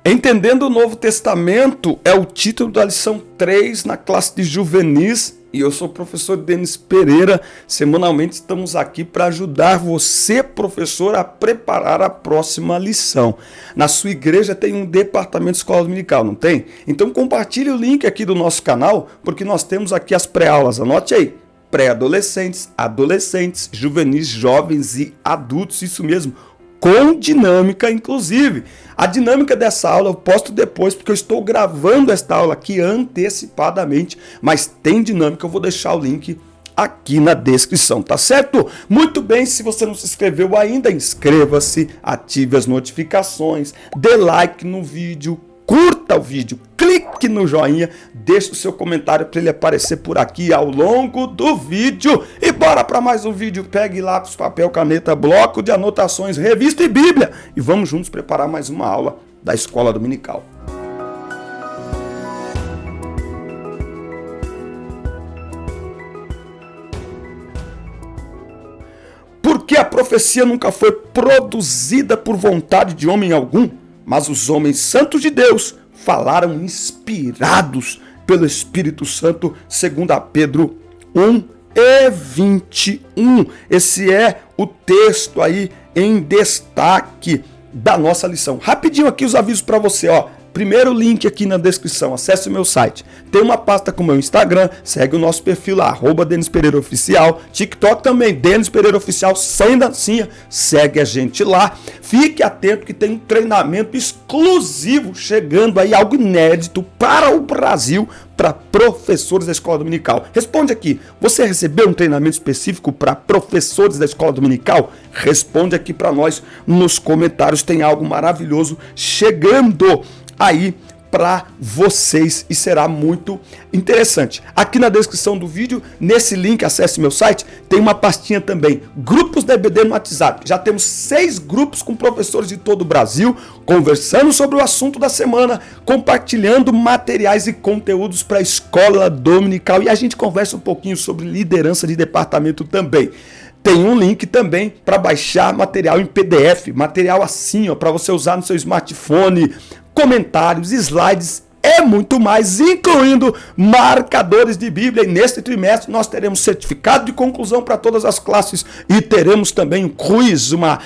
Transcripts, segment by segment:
Entendendo o Novo Testamento é o título da lição 3 na classe de juvenis e eu sou o professor Denis Pereira. Semanalmente estamos aqui para ajudar você, professor, a preparar a próxima lição. Na sua igreja tem um departamento de escola dominical, não tem? Então compartilhe o link aqui do nosso canal, porque nós temos aqui as pré-aulas. Anote aí. Pré-adolescentes, adolescentes, juvenis, jovens e adultos, isso mesmo, com dinâmica inclusive. A dinâmica dessa aula eu posto depois, porque eu estou gravando esta aula aqui antecipadamente, mas tem dinâmica, eu vou deixar o link aqui na descrição, tá certo? Muito bem, se você não se inscreveu ainda, inscreva-se, ative as notificações, dê like no vídeo, curta o vídeo, clique no joinha, deixe o seu comentário para ele aparecer por aqui ao longo do vídeo. E bora para mais um vídeo. Pegue lápis, papel, caneta, bloco de anotações, revista e Bíblia. E vamos juntos preparar mais uma aula da Escola Dominical. Porque a profecia nunca foi produzida por vontade de homem algum, mas os homens santos de Deus falaram inspirados pelo Espírito Santo, segundo a Pedro 1:21. Esse é o texto aí em destaque da nossa lição. Rapidinho aqui os avisos para você, ó. Primeiro link aqui na descrição, acesse o meu site. Tem uma pasta com o meu Instagram, segue o nosso perfil lá, @Denis Pereira Oficial. TikTok também, Denis Pereira Oficial, sem dancinha, segue a gente lá. Fique atento que tem um treinamento exclusivo chegando aí, algo inédito para o Brasil, para professores da Escola Dominical. Responde aqui, você recebeu um treinamento específico para professores da Escola Dominical? Responde aqui para nós nos comentários, tem algo maravilhoso chegando aí para vocês e será muito interessante. Aqui na descrição do vídeo, nesse link, acesse meu site, tem uma pastinha também, grupos da EBD no WhatsApp. Já temos 6 grupos com professores de todo o Brasil, conversando sobre o assunto da semana, compartilhando materiais e conteúdos para a Escola Dominical e a gente conversa um pouquinho sobre liderança de departamento também. Tem um link também para baixar material em PDF, material assim, ó, para você usar no seu smartphone, comentários, slides e muito mais, incluindo marcadores de Bíblia. E neste trimestre nós teremos certificado de conclusão para todas as classes e teremos também um quiz, uma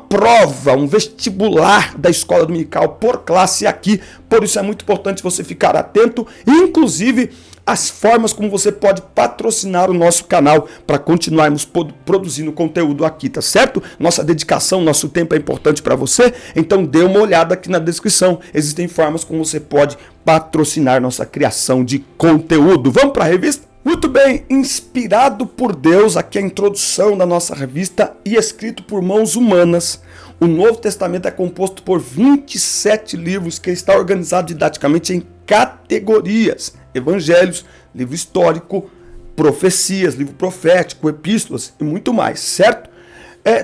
prova, um vestibular da Escola Dominical por classe aqui. Por isso é muito importante você ficar atento, inclusive as formas como você pode patrocinar o nosso canal para continuarmos produzindo conteúdo aqui, tá certo? Nossa dedicação, nosso tempo é importante para você, então dê uma olhada aqui na descrição. Existem formas como você pode patrocinar nossa criação de conteúdo. Vamos para a revista? Muito bem, inspirado por Deus, aqui a introdução da nossa revista e escrito por mãos humanas. O Novo Testamento é composto por 27 livros que está organizado didaticamente em categorias: evangelhos, livro histórico, profecias, livro profético, epístolas e muito mais, certo?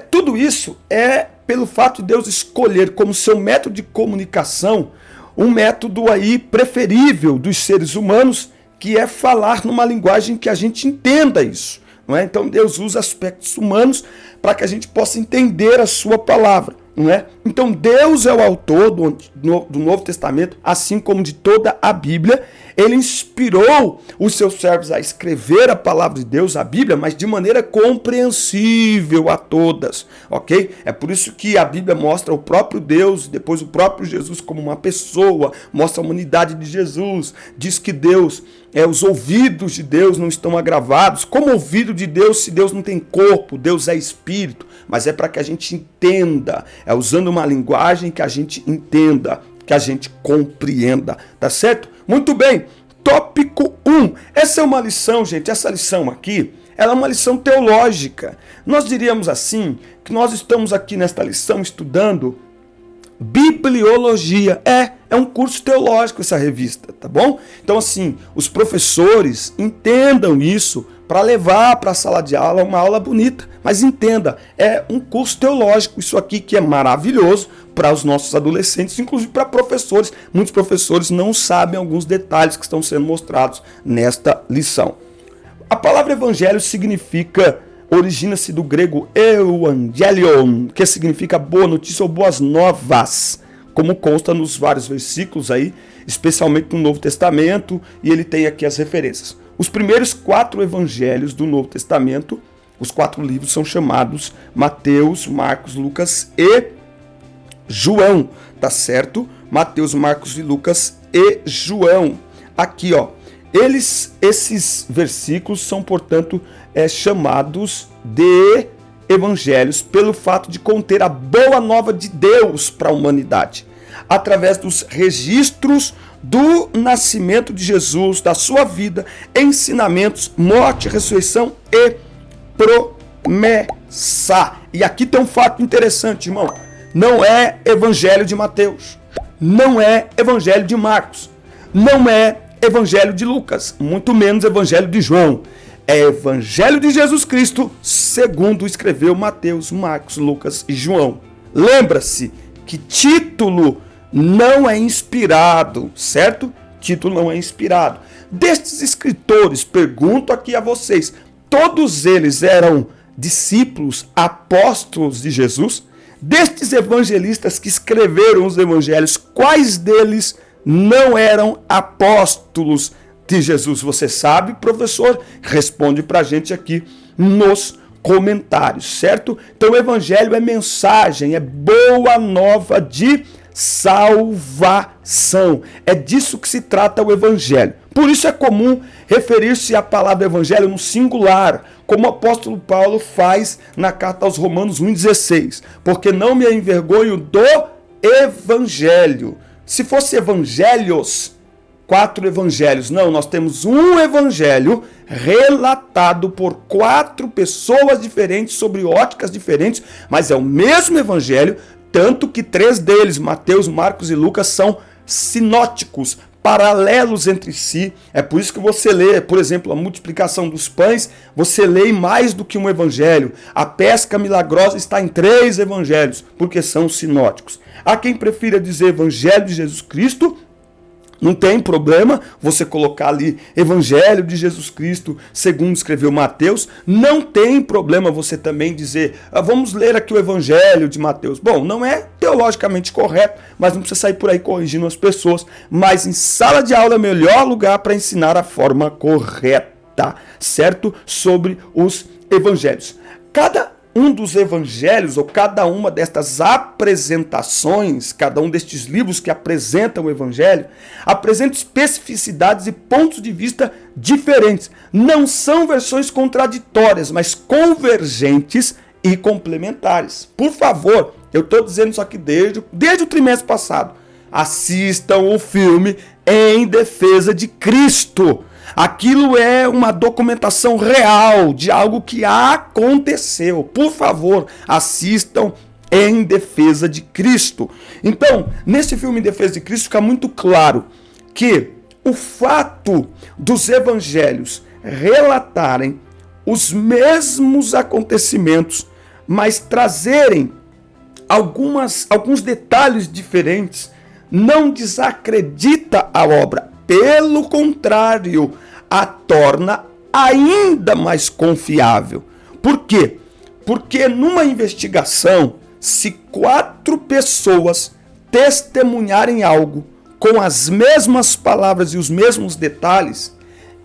Tudo isso é pelo fato de Deus escolher como seu método de comunicação um método aí preferível dos seres humanos, que é falar numa linguagem que a gente entenda isso, não é? Então Deus usa aspectos humanos para que a gente possa entender a sua palavra, não é? Então Deus é o autor do Novo Testamento, assim como de toda a Bíblia. Ele inspirou os seus servos a escrever a palavra de Deus, a Bíblia, mas de maneira compreensível a todas, ok? É por isso que a Bíblia mostra o próprio Deus, depois o próprio Jesus como uma pessoa, mostra a humanidade de Jesus, diz que Deus, os ouvidos de Deus não estão agravados. Como ouvido de Deus se Deus não tem corpo? Deus é espírito, mas é para que a gente entenda, é usando uma linguagem que a gente entenda, que a gente compreenda, tá certo? Muito bem, tópico 1. Essa é uma lição, gente, essa lição aqui, ela é uma lição teológica. Nós diríamos assim, que nós estamos aqui nesta lição estudando bibliologia. É um curso teológico essa revista, tá bom? Então assim, os professores entendam isso para levar para a sala de aula uma aula bonita. Mas entenda, é um curso teológico, isso aqui que é maravilhoso para os nossos adolescentes, inclusive para professores. Muitos professores não sabem alguns detalhes que estão sendo mostrados nesta lição. A palavra evangelho origina-se do grego evangelion, que significa boa notícia ou boas novas. como consta nos vários versículos aí, especialmente no Novo Testamento, e ele tem aqui as referências. Os primeiros 4 evangelhos do Novo Testamento, os 4 livros são chamados Mateus, Marcos, Lucas e João, tá certo? Mateus, Marcos e Lucas e João. Aqui, ó, esses versículos são, portanto, chamados de evangelhos pelo fato de conter a boa nova de Deus para a humanidade, através dos registros do nascimento de Jesus, da sua vida, ensinamentos, morte, ressurreição e promessa. E aqui tem um fato interessante, irmão. Não é evangelho de Mateus, não é evangelho de Marcos, não é evangelho de Lucas, muito menos evangelho de João. É evangelho de Jesus Cristo, segundo escreveu Mateus, Marcos, Lucas e João. Lembra-se que título não é inspirado, certo? Título não é inspirado. Destes escritores, pergunto aqui a vocês, todos eles eram discípulos, apóstolos de Jesus? Destes evangelistas que escreveram os evangelhos, quais deles não eram apóstolos de Jesus? Você sabe, professor? Responde pra gente aqui nos comentários, certo? Então o evangelho é mensagem, é boa nova de salvação. É disso que se trata o evangelho. Por isso é comum referir-se à palavra evangelho no singular, como o apóstolo Paulo faz na carta aos Romanos 1,16. Porque não me envergonho do evangelho. Se fosse evangelhos, 4 evangelhos. Não, nós temos um evangelho relatado por 4 pessoas diferentes, sobre óticas diferentes, mas é o mesmo evangelho, tanto que 3 deles, Mateus, Marcos e Lucas, são sinóticos, paralelos entre si. É por isso que você lê, por exemplo, a multiplicação dos pães, você lê mais do que um evangelho. A pesca milagrosa está em 3 evangelhos, porque são sinóticos. Há quem prefira dizer evangelho de Jesus Cristo. Não tem problema você colocar ali evangelho de Jesus Cristo, segundo escreveu Mateus. Não tem problema você também dizer, vamos ler aqui o evangelho de Mateus. Bom, não é teologicamente correto, mas não precisa sair por aí corrigindo as pessoas. Mas em sala de aula é o melhor lugar para ensinar a forma correta, certo? Sobre os evangelhos. Cada um dos evangelhos, ou cada uma destas apresentações, cada um destes livros que apresentam o evangelho, apresenta especificidades e pontos de vista diferentes. Não são versões contraditórias, mas convergentes e complementares. Por favor, eu estou dizendo isso aqui desde o trimestre passado. Assistam o filme Em Defesa de Cristo. Aquilo é uma documentação real de algo que aconteceu. Por favor, assistam Em Defesa de Cristo. Então, nesse filme Em Defesa de Cristo fica muito claro que o fato dos evangelhos relatarem os mesmos acontecimentos, mas trazerem alguns detalhes diferentes, não desacredita a obra. Pelo contrário, a torna ainda mais confiável. Por quê? Porque numa investigação, se 4 pessoas testemunharem algo com as mesmas palavras e os mesmos detalhes,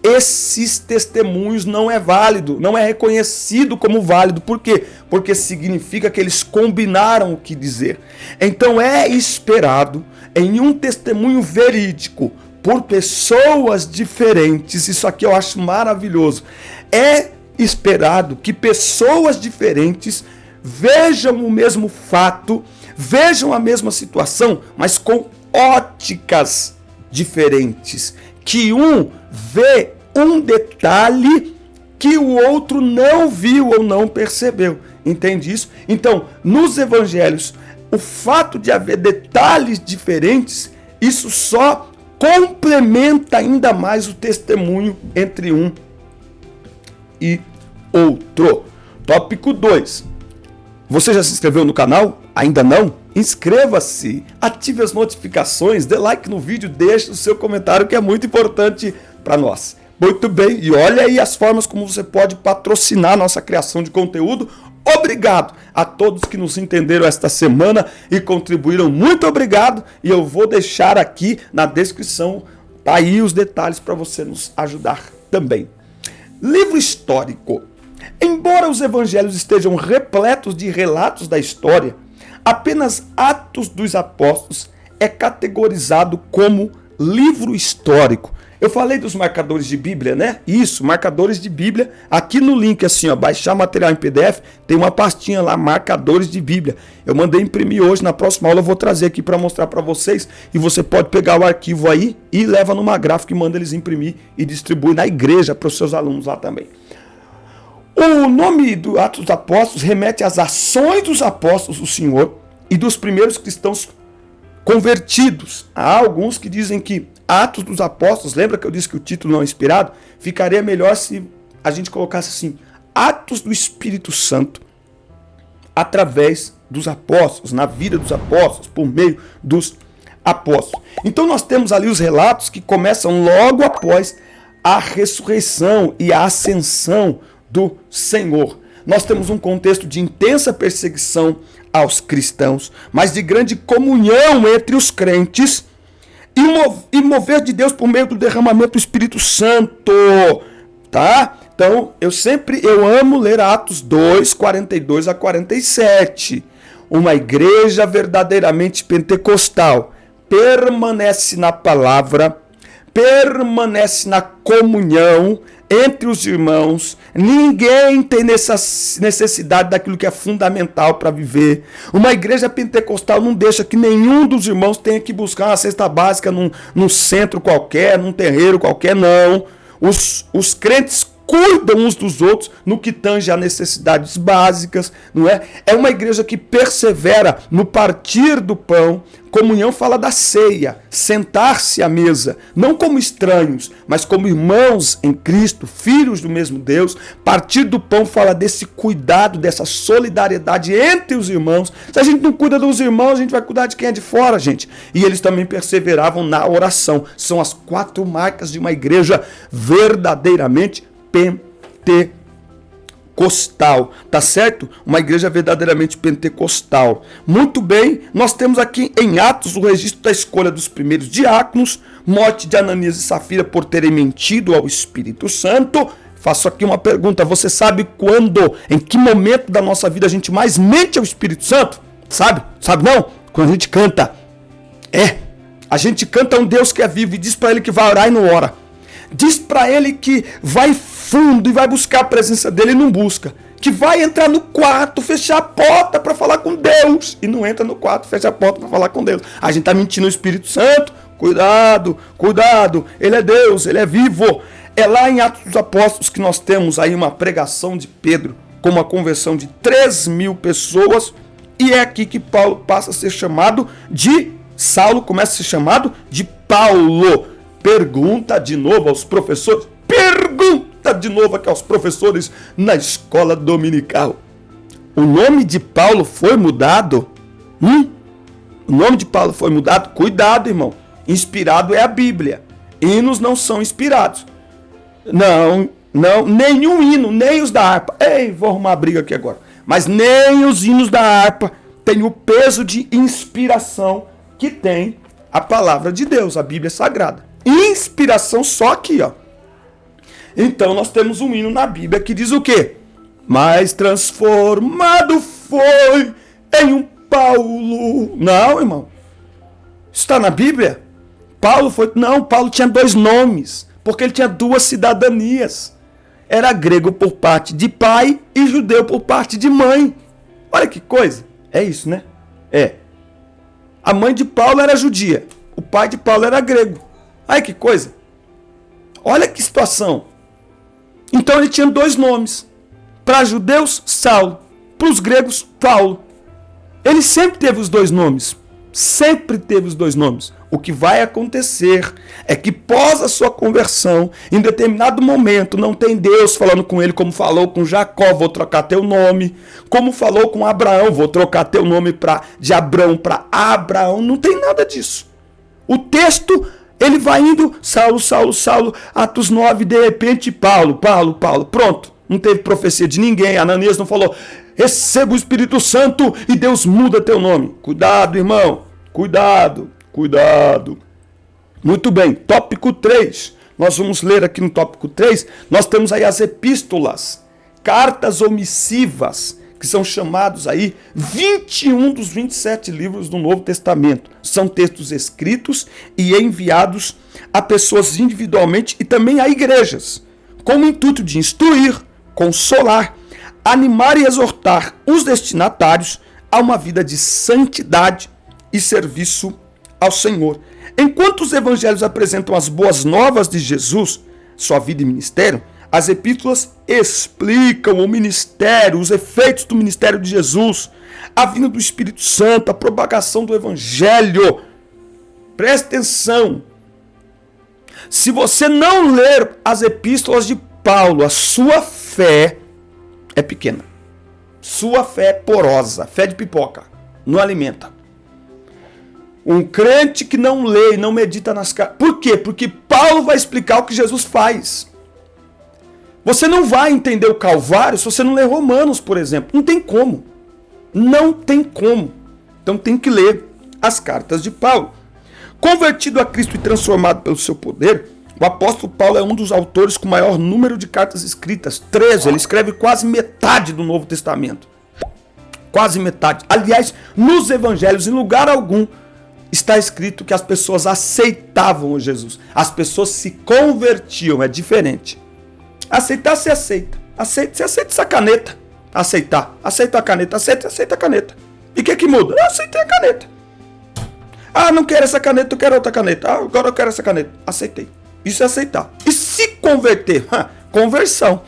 esses testemunhos não é válido, não é reconhecido como válido. Por quê? Porque significa que eles combinaram o que dizer. Então é esperado em um testemunho verídico, por pessoas diferentes, isso aqui eu acho maravilhoso, é esperado que pessoas diferentes vejam o mesmo fato, vejam a mesma situação, mas com óticas diferentes, que um vê um detalhe que o outro não viu ou não percebeu, entende isso? Então, nos evangelhos, o fato de haver detalhes diferentes, isso só complementa ainda mais o testemunho entre um e outro. Tópico 2. Você já se inscreveu no canal? Ainda não? Inscreva-se, ative as notificações, dê like no vídeo, deixe o seu comentário que é muito importante para nós. Muito bem, e olha aí as formas como você pode patrocinar a nossa criação de conteúdo obrigado a todos que nos entenderam esta semana e contribuíram. Muito obrigado. E eu vou deixar aqui na descrição aí os detalhes para você nos ajudar também. Livro histórico. Embora os evangelhos estejam repletos de relatos da história, apenas Atos dos Apóstolos é categorizado como livro histórico. Eu falei dos marcadores de Bíblia, né? Isso, marcadores de Bíblia. Aqui no link, assim, ó, baixar material em PDF, tem uma pastinha lá, marcadores de Bíblia. Eu mandei imprimir hoje, na próxima aula eu vou trazer aqui para mostrar para vocês. E você pode pegar o arquivo aí e leva numa gráfica e manda eles imprimir e distribui na igreja para os seus alunos lá também. O nome do Atos dos Apóstolos remete às ações dos apóstolos do Senhor e dos primeiros cristãos convertidos. Há alguns que dizem que Atos dos Apóstolos, lembra que eu disse que o título não é inspirado? Ficaria melhor se a gente colocasse assim, Atos do Espírito Santo, através dos apóstolos, na vida dos apóstolos, por meio dos apóstolos. Então nós temos ali os relatos que começam logo após a ressurreição e a ascensão do Senhor. Nós temos um contexto de intensa perseguição aos cristãos, mas de grande comunhão entre os crentes e mover de Deus por meio do derramamento do Espírito Santo, tá? Então, eu amo ler Atos 2, 42 a 47. Uma igreja verdadeiramente pentecostal permanece na palavra, permanece na comunhão entre os irmãos. Ninguém tem necessidade daquilo que é fundamental para viver. Uma igreja pentecostal não deixa que nenhum dos irmãos tenha que buscar uma cesta básica num centro qualquer, num terreiro qualquer, não. Os crentes cuidam uns dos outros no que tange a necessidades básicas, não é? É uma igreja que persevera no partir do pão. Comunhão fala da ceia, sentar-se à mesa, não como estranhos, mas como irmãos em Cristo, filhos do mesmo Deus. Partir do pão fala desse cuidado, dessa solidariedade entre os irmãos. Se a gente não cuida dos irmãos, a gente vai cuidar de quem é de fora, gente. E eles também perseveravam na oração. São as 4 marcas de uma igreja verdadeiramente pentecostal, tá certo? Uma igreja verdadeiramente pentecostal. Muito bem, nós temos aqui em Atos o registro da escolha dos primeiros diáconos, morte de Ananias e Safira por terem mentido ao Espírito Santo. Faço aqui uma pergunta, você sabe quando, em que momento da nossa vida a gente mais mente ao Espírito Santo? Sabe? Sabe não? Quando a gente canta. A gente canta a um Deus que é vivo e diz para ele que vai orar e não ora. Diz para ele que vai fundo e vai buscar a presença dele e não busca. Que vai entrar no quarto, fechar a porta para falar com Deus. E não entra no quarto, fecha a porta para falar com Deus. A gente está mentindo no Espírito Santo. Cuidado, cuidado. Ele é Deus, ele é vivo. É lá em Atos dos Apóstolos que nós temos aí uma pregação de Pedro com uma conversão de 3.000 pessoas. E é aqui que Paulo passa a ser chamado de Saulo, começa a ser chamado de Paulo. Pergunta de novo aos professores. Pergunta de novo aqui aos professores na escola dominical. O nome de Paulo foi mudado? O nome de Paulo foi mudado? Cuidado, irmão. Inspirado é a Bíblia. Hinos não são inspirados. Não, nenhum hino, nem os da harpa. Ei, vou arrumar a briga aqui agora. Mas nem os hinos da harpa têm o peso de inspiração que tem a palavra de Deus, a Bíblia Sagrada. Inspiração só aqui, ó. Então nós temos um hino na Bíblia que diz o quê? Mas transformado foi em um Paulo. Não, irmão. Está na Bíblia? Paulo tinha 2 nomes, porque ele tinha 2 cidadanias. Era grego por parte de pai e judeu por parte de mãe. Olha que coisa. É isso, né? A mãe de Paulo era judia. O pai de Paulo era grego. Olha que coisa. Olha que situação. Então ele tinha 2 nomes. Para judeus, Saulo. Para os gregos, Paulo. Ele sempre teve os 2 nomes. Sempre teve os 2 nomes. O que vai acontecer é que pós a sua conversão, em determinado momento, não tem Deus falando com ele como falou com Jacó, vou trocar teu nome. Como falou com Abraão, vou trocar teu nome de Abrão para Abraão. Não tem nada disso. O texto, ele vai indo, Saulo, Atos 9, de repente Paulo. Pronto. Não teve profecia de ninguém. Ananias não falou, receba o Espírito Santo e Deus muda teu nome. Cuidado, irmão, cuidado, cuidado. Muito bem, tópico 3. Nós vamos ler aqui no tópico 3, nós temos aí as epístolas, cartas ou missivas, que são chamados aí 21 dos 27 livros do Novo Testamento. São textos escritos e enviados a pessoas individualmente e também a igrejas, com o intuito de instruir, consolar, animar e exortar os destinatários a uma vida de santidade e serviço ao Senhor. Enquanto os evangelhos apresentam as boas novas de Jesus, sua vida e ministério, as epístolas explicam o ministério, os efeitos do ministério de Jesus, a vinda do Espírito Santo, a propagação do evangelho. Preste atenção. Se você não ler as epístolas de Paulo, a sua fé é pequena. Sua fé é porosa, fé de pipoca, não alimenta. Um crente que não lê e não medita nas cartas. Por quê? Porque Paulo vai explicar o que Jesus faz. Você não vai entender o Calvário se você não ler Romanos, por exemplo. Não tem como. Não tem como. Então tem que ler as cartas de Paulo. Convertido a Cristo e transformado pelo seu poder, o apóstolo Paulo é um dos autores com maior número de cartas escritas. 13. Ele escreve quase metade do Novo Testamento. Quase metade. Aliás, nos evangelhos, em lugar algum, está escrito que as pessoas aceitavam Jesus. As pessoas se convertiam. É diferente. Aceitar, você aceita. Você aceita essa caneta. Aceitar. Aceita a caneta. Aceita a caneta. E o que muda? Eu aceitei a caneta. Ah, não quero essa caneta, eu quero outra caneta. Ah, agora eu quero essa caneta. Aceitei. Isso é aceitar. E se converter? Conversão.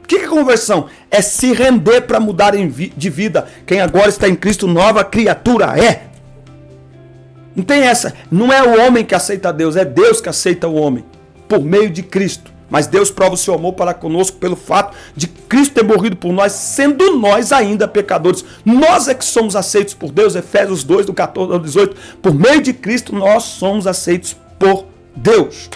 O que é conversão? É se render para mudar de vida. Quem agora está em Cristo, nova criatura é. Não tem essa. Não é o homem que aceita Deus, é Deus que aceita o homem. Por meio de Cristo. Mas Deus prova o seu amor para conosco pelo fato de Cristo ter morrido por nós, sendo nós ainda pecadores. Nós é que somos aceitos por Deus. Efésios 2, do 14 ao 18. Por meio de Cristo, nós somos aceitos por Deus.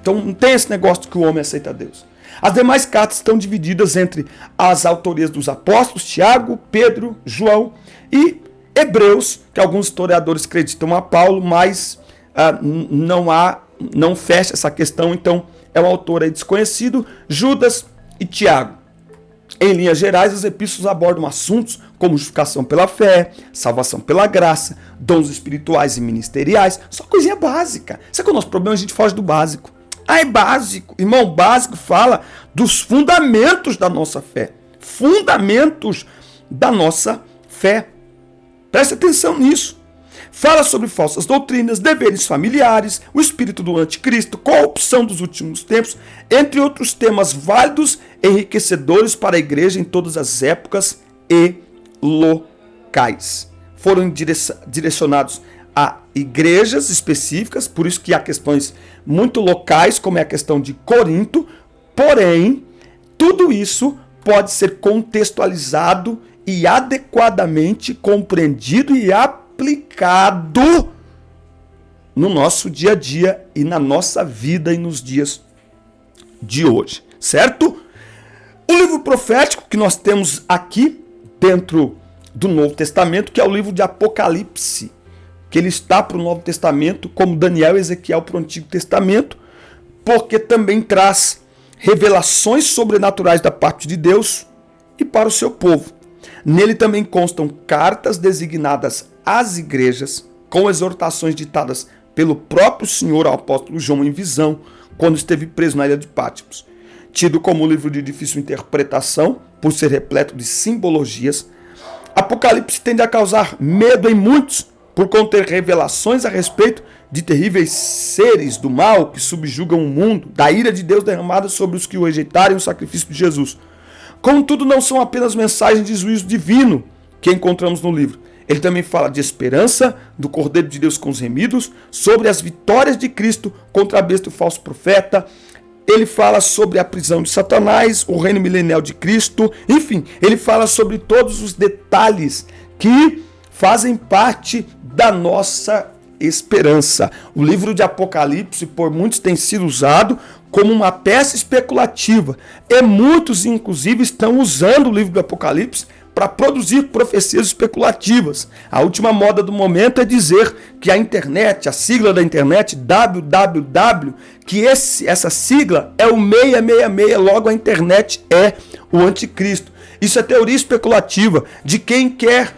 Então não tem esse negócio de que o homem aceita Deus. As demais cartas estão divididas entre as autorias dos apóstolos, Tiago, Pedro, João e Hebreus, que alguns historiadores acreditam a Paulo, mas não fecha essa questão, então é um autor aí desconhecido, Judas e Tiago. Em linhas gerais, as epístolas abordam assuntos como justificação pela fé, salvação pela graça, dons espirituais e ministeriais, só coisinha básica. Sabe qual é o nosso problema? A gente foge do básico. Ah, é básico. Irmão, básico fala dos fundamentos da nossa fé. Fundamentos da nossa fé. Preste atenção nisso. Fala sobre falsas doutrinas, deveres familiares, o espírito do anticristo, corrupção dos últimos tempos, entre outros temas válidos e enriquecedores para a igreja em todas as épocas e locais. Foram direcionados a igrejas específicas, por isso que há questões muito locais, como é a questão de Corinto, porém, tudo isso pode ser contextualizado e adequadamente compreendido e aplicado no nosso dia a dia e na nossa vida e nos dias de hoje, certo? O livro profético que nós temos aqui dentro do Novo Testamento, que é o livro de Apocalipse, que ele está para o Novo Testamento, como Daniel e Ezequiel para o Antigo Testamento, porque também traz revelações sobrenaturais da parte de Deus e para o seu povo. Nele também constam cartas designadas às igrejas, com exortações ditadas pelo próprio Senhor ao apóstolo João em visão, quando esteve preso na ilha de Patmos. Tido como livro de difícil interpretação, por ser repleto de simbologias, Apocalipse tende a causar medo em muitos, por conter revelações a respeito de terríveis seres do mal que subjugam o mundo, da ira de Deus derramada sobre os que o rejeitarem o sacrifício de Jesus. Contudo, não são apenas mensagens de juízo divino que encontramos no livro. Ele também fala de esperança, do Cordeiro de Deus com os remidos, sobre as vitórias de Cristo contra a besta e o falso profeta. Ele fala sobre a prisão de Satanás, o reino milenial de Cristo. Enfim, ele fala sobre todos os detalhes que fazem parte da nossa esperança. O livro de Apocalipse, por muitos, tem sido usado como uma peça especulativa. E muitos, inclusive, estão usando o livro do Apocalipse para produzir profecias especulativas. A última moda do momento é dizer que a internet, a sigla da internet, www, que essa sigla é o 666, logo a internet é o anticristo. Isso é teoria especulativa de quem quer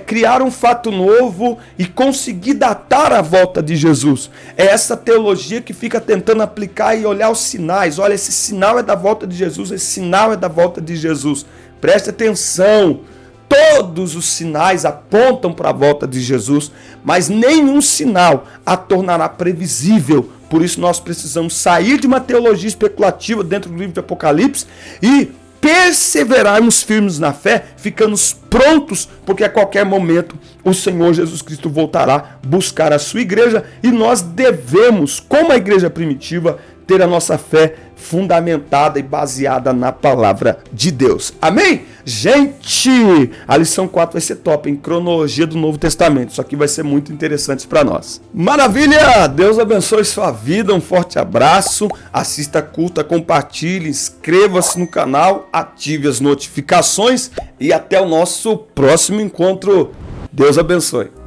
criar um fato novo e conseguir datar a volta de Jesus. É essa teologia que fica tentando aplicar e olhar os sinais. Olha, esse sinal é da volta de Jesus, esse sinal é da volta de Jesus. Preste atenção, todos os sinais apontam para a volta de Jesus, mas nenhum sinal a tornará previsível. Por isso nós precisamos sair de uma teologia especulativa dentro do livro de Apocalipse e perseverarmos firmes na fé, ficando prontos, porque a qualquer momento o Senhor Jesus Cristo voltará buscar a sua igreja e nós devemos, como a igreja primitiva, ter a nossa fé fundamentada e baseada na palavra de Deus. Amém? Gente, a lição 4 vai ser top, em cronologia do Novo Testamento. Isso aqui vai ser muito interessante para nós. Maravilha! Deus abençoe sua vida, um forte abraço. Assista, curta, compartilhe, inscreva-se no canal, ative as notificações e até o nosso próximo encontro. Deus abençoe.